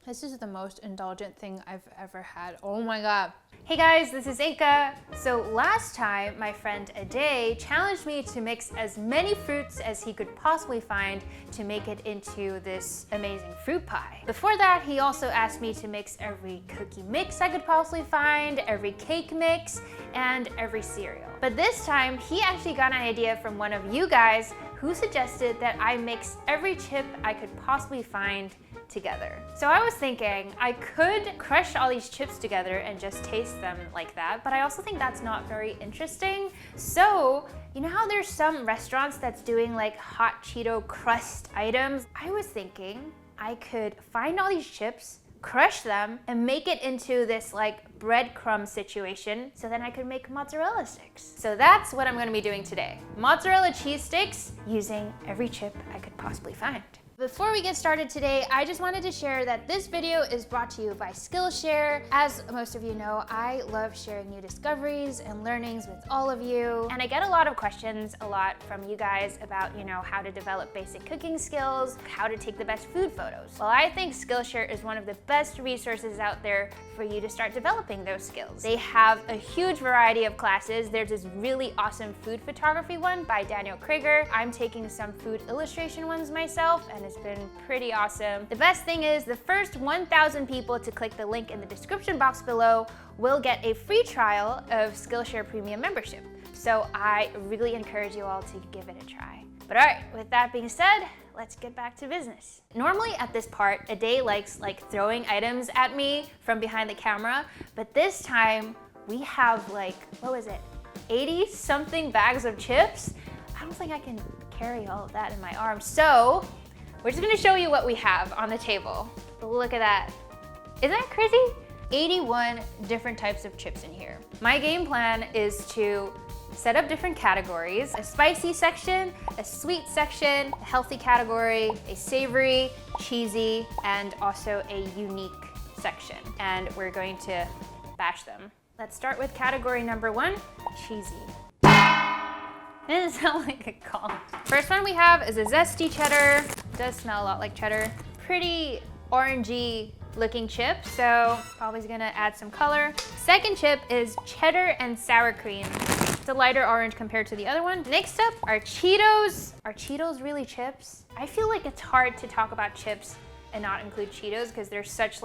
This is the most indulgent thing I've ever had. Oh my God. Hey guys, this is Inga. So last time, my friend Ade challenged me to mix as many fruits as he could possibly find to make it into this amazing fruit pie. Before that, he also asked me to mix every cookie mix I could possibly find, every cake mix, and every cereal. But this time, he actually got an idea from one of you guys who suggested that I mix every chip I could possibly find together. So I was thinking I could crush all these chips together and just taste them like that, but I also think that's not very interesting. So, you know how there's some restaurants that's doing like hot Cheeto crust items? I was thinking I could find all these chips, crush them, and make it into this like breadcrumb situation, so then I could make mozzarella sticks. So that's what I'm gonna be doing today. Mozzarella cheese sticks using every chip I could possibly find. Before we get started today, I just wanted to share that this video is brought to you by Skillshare. As most of you know, I love sharing new discoveries and learnings with all of you. And I get a lot of questions from you guys about, you know, how to develop basic cooking skills, how to take the best food photos. Well, I think Skillshare is one of the best resources out there for you to start developing those skills. They have a huge variety of classes. There's this really awesome food photography one by Daniel Krieger. I'm taking some food illustration ones myself, and it's been pretty awesome. The best thing is the first 1,000 people to click the link in the description box below will get a free trial of Skillshare Premium membership. So I really encourage you all to give it a try. But all right, with that being said, let's get back to business. Normally at this part, Ade likes throwing items at me from behind the camera, but this time we have 80 something bags of chips. I don't think I can carry all of that in my arms. So we're just gonna show you what we have on the table. Look at that. Isn't that crazy? 81 different types of chips in here. My game plan is to set up different categories: a spicy section, a sweet section, a healthy category, a savory, cheesy, and also a unique section. And we're going to bash them. Let's start with category number 1, cheesy. That doesn't sound like a call. First one we have is a zesty cheddar. It does smell a lot like cheddar. Pretty orangey looking chip, so probably gonna add some color. Second chip is cheddar and sour cream. It's a lighter orange compared to the other one. Next up are Cheetos. Are Cheetos really chips? I feel like it's hard to talk about chips and not include Cheetos because they're such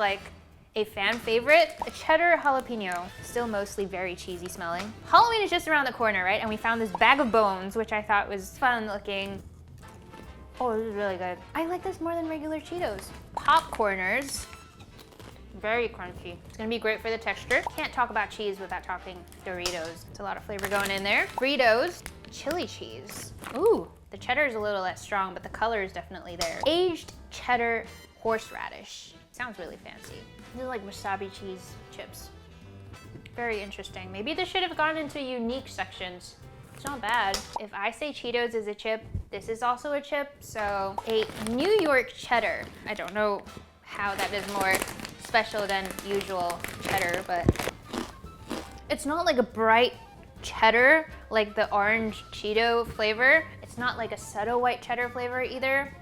a fan favorite. A cheddar jalapeno, still mostly very cheesy smelling. Halloween is just around the corner, right? And we found this bag of bones, which I thought was fun looking. Oh, this is really good. I like this more than regular Cheetos. Popcorners, very crunchy. It's gonna be great for the texture. Can't talk about cheese without talking Doritos. It's a lot of flavor going in there. Fritos, chili cheese. Ooh, the cheddar is a little less strong, but the color is definitely there. Aged cheddar horseradish. Sounds really fancy. These are like wasabi cheese chips. Very interesting. Maybe this should have gone into unique sections. It's not bad. If I say Cheetos is a chip, this is also a chip. So a New York cheddar. I don't know how that is more special than usual cheddar, but it's not like a bright cheddar like the orange Cheeto flavor. It's not like a subtle white cheddar flavor either.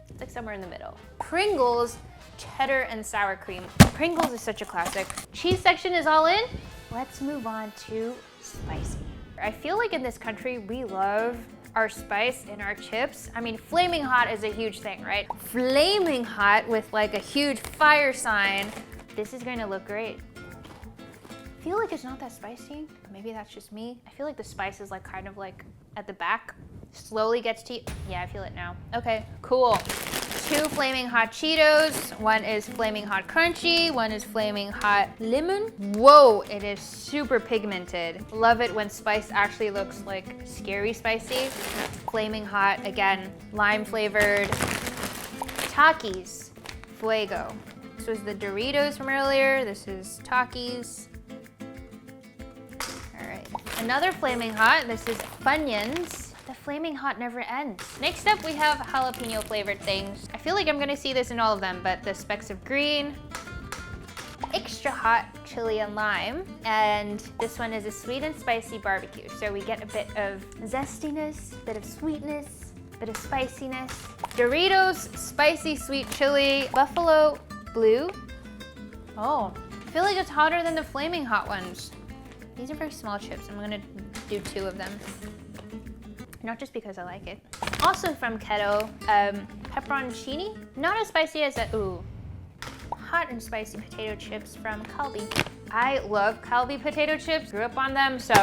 It's like somewhere in the middle. Pringles cheddar and sour cream. Pringles is such a classic. Cheese section is all in. Let's move on to spicy. I feel like in this country, we love our spice in our chips. I mean, flaming hot is a huge thing, right? Flaming hot with a huge fire sign. This is gonna look great. I feel like it's not that spicy. Maybe that's just me. I feel like the spice is kind of at the back. Slowly gets to you. Yeah, I feel it now. Okay, cool. 2 flaming hot Cheetos. One is flaming hot crunchy. One is flaming hot lemon. Whoa, it is super pigmented. Love it when spice actually looks like scary spicy. Flaming hot, again, lime flavored. Takis, Fuego. This was the Doritos from earlier. This is Takis. All right, another flaming hot. This is Funyuns. The flaming hot never ends. Next up, we have jalapeno flavored things. I feel like I'm gonna see this in all of them, but the specks of green, extra hot chili and lime, and this one is a sweet and spicy barbecue. So we get a bit of zestiness, a bit of sweetness, a bit of spiciness. Doritos spicy sweet chili, buffalo blue. Oh, I feel like it's hotter than the flaming hot ones. These are very small chips. I'm gonna do 2 of them. Not just because I like it. Also from Keto, pepperoncini. Not as spicy as that, ooh. Hot and spicy potato chips from Calbee. I love Calbee potato chips, grew up on them, so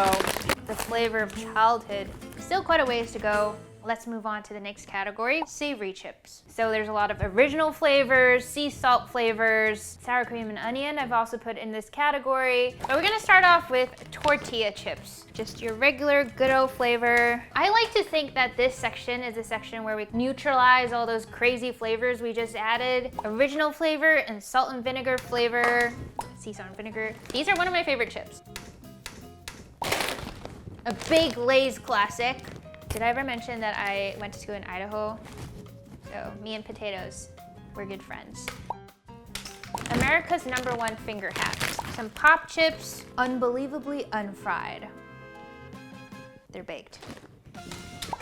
the flavor of childhood. Still quite a ways to go. Let's move on to the next category, savory chips. So there's a lot of original flavors, sea salt flavors, sour cream and onion I've also put in this category. But we're gonna start off with tortilla chips. Just your regular good old flavor. I like to think that this section is a section where we neutralize all those crazy flavors we just added. Original flavor and salt and vinegar flavor, sea salt and vinegar. These are one of my favorite chips. A big Lay's classic. Did I ever mention that I went to school in Idaho? So me and potatoes, we're good friends. America's #1 finger hacks. Some pop chips, unbelievably unfried. They're baked.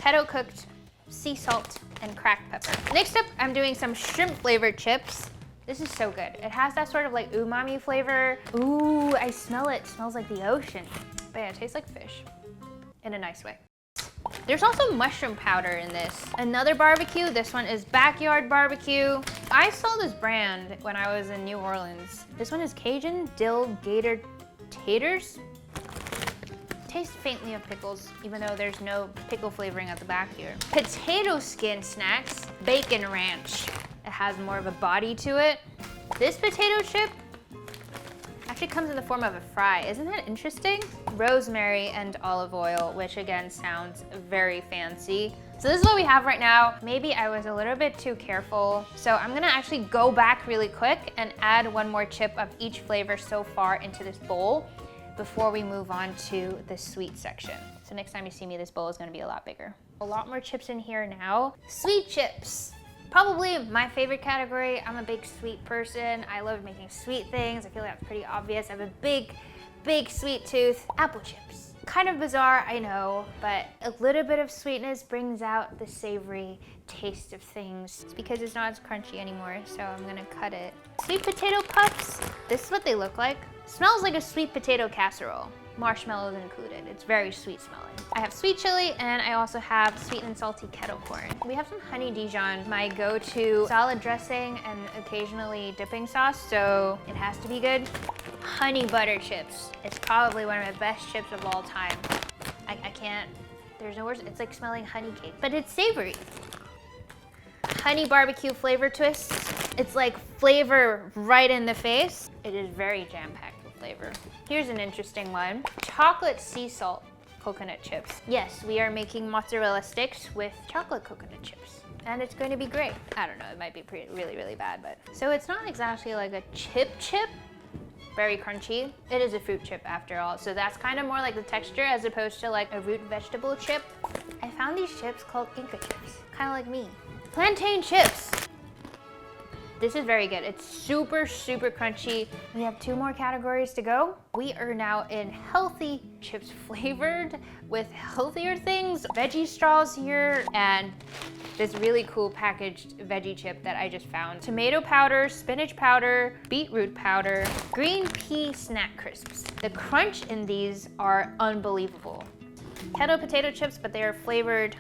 Keto cooked, sea salt, and cracked pepper. Next up, I'm doing some shrimp flavored chips. This is so good. It has that sort of like umami flavor. Ooh, I smell it. It smells like the ocean. But yeah, it tastes like fish in a nice way. There's also mushroom powder in this. Another barbecue, this one is Backyard Barbecue. I saw this brand when I was in New Orleans. This one is Cajun Dill Gator Taters. Tastes faintly of pickles, even though there's no pickle flavoring at the back here. Potato skin snacks, bacon ranch. It has more of a body to it. This potato chip actually comes in the form of a fry. Isn't that interesting? Rosemary and olive oil, which again sounds very fancy. So this is what we have right now. Maybe I was a little bit too careful. So I'm gonna actually go back really quick and add 1 more chip of each flavor so far into this bowl before we move on to the sweet section. So next time you see me, this bowl is gonna be a lot bigger. A lot more chips in here now. Sweet chips. Probably my favorite category. I'm a big sweet person. I love making sweet things. I feel like that's pretty obvious. I have a big sweet tooth. Apple chips. Kind of bizarre, I know, but a little bit of sweetness brings out the savory taste of things. It's because it's not as crunchy anymore, so I'm gonna cut it. Sweet potato puffs. This is what they look like. Smells like a sweet potato casserole. Marshmallows included. It's very sweet smelling. I have sweet chili and I also have sweet and salty kettle corn. We have some honey Dijon, my go-to salad dressing and occasionally dipping sauce, so it has to be good. Honey butter chips. It's probably one of the best chips of all time. I can't, there's no words. It's like smelling honey cake, but it's savory. Honey barbecue flavor twists. It's like flavor right in the face. It is very jam-packed with flavor. Here's an interesting one. Chocolate sea salt coconut chips. Yes, we are making mozzarella sticks with chocolate coconut chips. And it's going to be great. I don't know, it might be really bad, but. So it's not exactly like a chip, very crunchy. It is a fruit chip after all, so that's kind of more like the texture as opposed to like a root vegetable chip. I found these chips called Inga chips, kind of like me. Plantain chips. This is very good. It's super crunchy. We have 2 more categories to go. We are now in healthy chips flavored with healthier things. Veggie straws here and this really cool packaged veggie chip that I just found. Tomato powder, spinach powder, beetroot powder, green pea snack crisps. The crunch in these are unbelievable. Keto potato chips, but they are flavored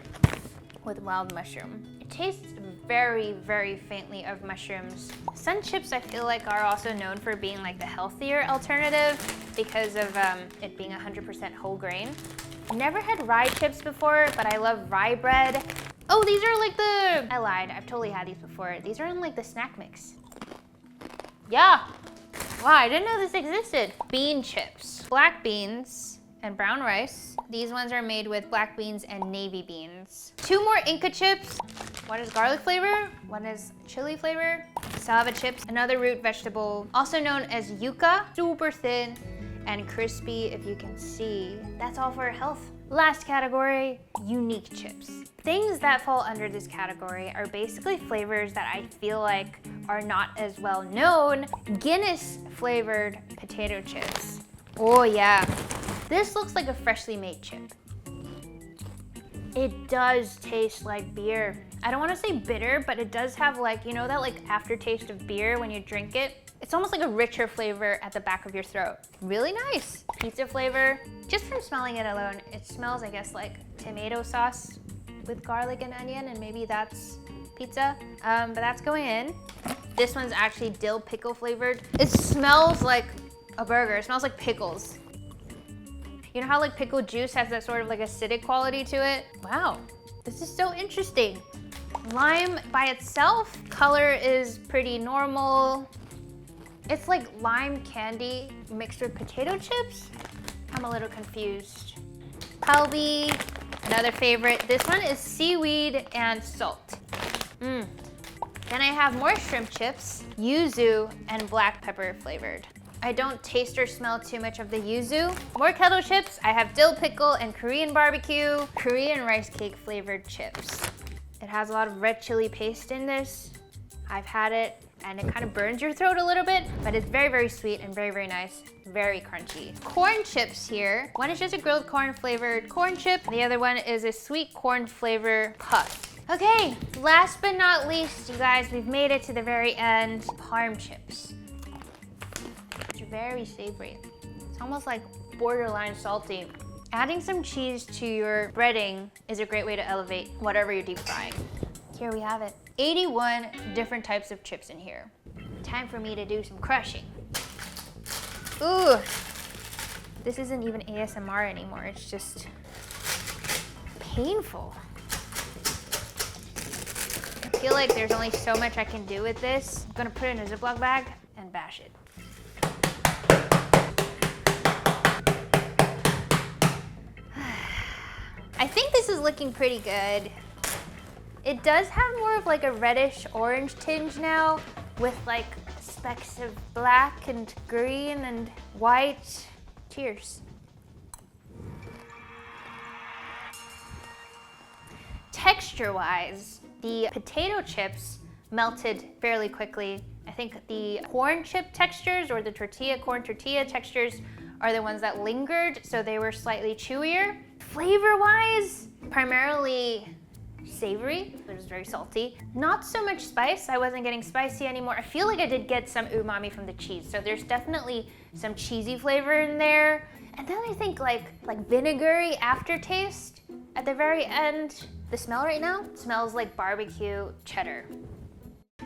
with wild mushroom. It tastes very faintly of mushrooms. Sun chips I feel like are also known for being like the healthier alternative because of it being 100% whole grain. Never had rye chips before, but I love rye bread. Oh, these are like I lied, I've totally had these before. These are in like the snack mix. Yeah, wow, I didn't know this existed. Bean chips, black beans and brown rice. These ones are made with black beans and navy beans. 2 more Inca chips. One is garlic flavor, one is chili flavor. Sava chips, another root vegetable, also known as yuca, super thin and crispy if you can see. That's all for health. Last category, unique chips. Things that fall under this category are basically flavors that I feel like are not as well known. Guinness flavored potato chips. Oh yeah. This looks like a freshly made chip. It does taste like beer. I don't want to say bitter, but it does have like, you know that like aftertaste of beer when you drink it? It's almost like a richer flavor at the back of your throat. Really nice. Pizza flavor. Just from smelling it alone, it smells, I guess, like tomato sauce with garlic and onion, and maybe that's pizza. But that's going in. This one's actually dill pickle flavored. It smells like a burger. It smells like pickles. You know how like pickle juice has that sort of like acidic quality to it? Wow, this is so interesting. Lime by itself, color is pretty normal. It's like lime candy mixed with potato chips. I'm a little confused. PL-V, another favorite. This one is seaweed and salt. Then I have more shrimp chips, yuzu and black pepper flavored. I don't taste or smell too much of the yuzu. More kettle chips. I have dill pickle and Korean barbecue, Korean rice cake flavored chips. It has a lot of red chili paste in this. I've had it and it kind of burns your throat a little bit, but it's very, very sweet and very, very nice, very crunchy. Corn chips here. One is just a grilled corn flavored corn chip. The other one is a sweet corn flavor puff. Okay, last but not least, you guys, we've made it to the very end. Parm chips. It's very savory. It's almost like borderline salty. Adding some cheese to your breading is a great way to elevate whatever you're deep frying. Here we have it. 81 different types of chips in here. Time for me to do some crushing. Ooh, this isn't even ASMR anymore. It's just painful. I feel like there's only so much I can do with this. I'm gonna put it in a Ziploc bag and bash it. I think this is looking pretty good. It does have more of like a reddish orange tinge now with like specks of black and green and white. Cheers. Texture-wise, the potato chips melted fairly quickly. I think the corn chip textures or the corn tortilla textures are the ones that lingered, so they were slightly chewier. Flavor-wise, primarily savory. It was very salty. Not so much spice. I wasn't getting spicy anymore. I feel like I did get some umami from the cheese, so there's definitely some cheesy flavor in there. And then I think like vinegary aftertaste at the very end. The smell right now smells like barbecue cheddar.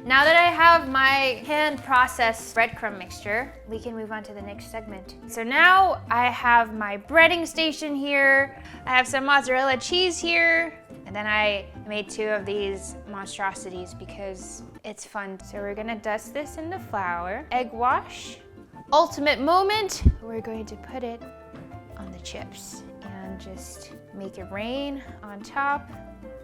Now that I have my hand-processed breadcrumb mixture, we can move on to the next segment. So now I have my breading station here. I have some mozzarella cheese here. And then I made 2 of these monstrosities because it's fun. So we're gonna dust this in the flour. Egg wash. Ultimate moment. We're going to put it on the chips and just make it rain on top.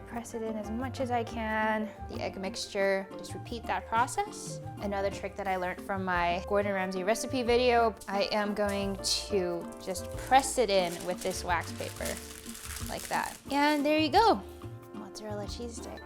Press it in as much as I can. The egg mixture, just repeat that process. Another trick that I learned from my Gordon Ramsay recipe video, I am going to just press it in with this wax paper, like that. And there you go, mozzarella cheese stick.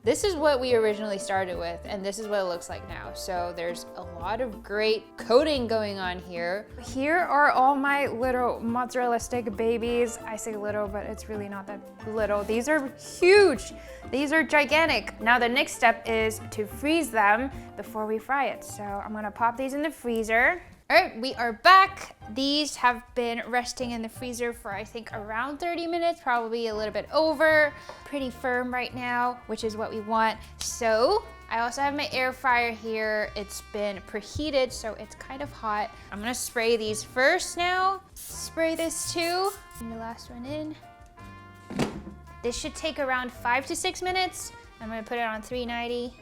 This is what we originally started with, and this is what it looks like now. So there's a lot of great coating going on here. Here are all my little mozzarella stick babies. I say little, but it's really not that little. These are huge. These are gigantic. Now the next step is to freeze them before we fry it. So I'm gonna pop these in the freezer. All right, we are back. These have been resting in the freezer for I think around 30 minutes, probably a little bit over. Pretty firm right now, which is what we want. So I also have my air fryer here. It's been preheated, so it's kind of hot. I'm gonna spray these first now. Spray this too. And the last one in. This should take around 5 to 6 minutes. I'm gonna put it on 390.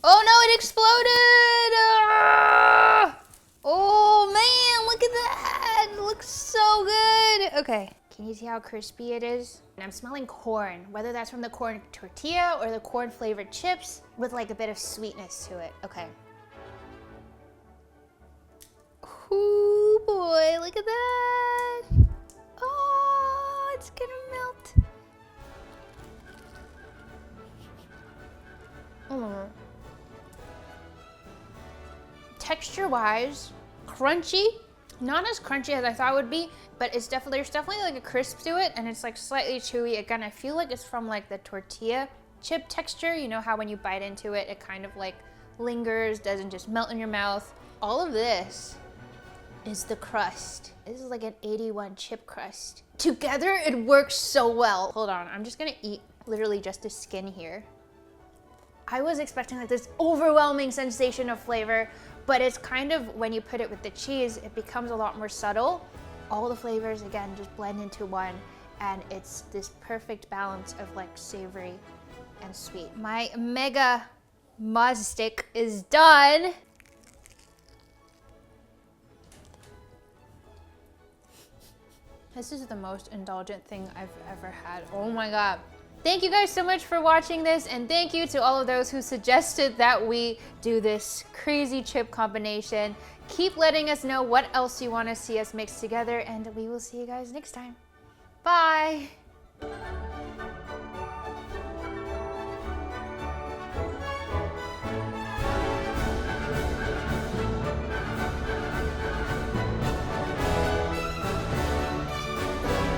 Oh no, it exploded! Ah! Oh man, look at that! It looks so good! Okay, can you see how crispy it is? And I'm smelling corn, whether that's from the corn tortilla or the corn flavored chips with like a bit of sweetness to it. Okay. Ooh boy, look at that! Oh, it's gonna melt. Oh. Texture-wise, crunchy, Not as crunchy as I thought it would be, but it's definitely, there's definitely like a crisp to it, and it's like slightly chewy. Again, I feel like it's from like the tortilla chip texture. You know how when you bite into it, it kind of like lingers, doesn't just melt in your mouth. All of this is the crust. This is like an 81 chip crust. Together, it works so well. Hold on, I'm just gonna eat literally just the skin here. I was expecting like this overwhelming sensation of flavor, but it's kind of, when you put it with the cheese, it becomes a lot more subtle. All the flavors, again, just blend into one, and it's this perfect balance of like savory and sweet. My mega mozz stick is done. This is the most indulgent thing I've ever had. Oh my God. Thank you guys so much for watching this, and thank you to all of those who suggested that we do this crazy chip combination. Keep letting us know what else you want to see us mix together, and we will see you guys next time. Bye.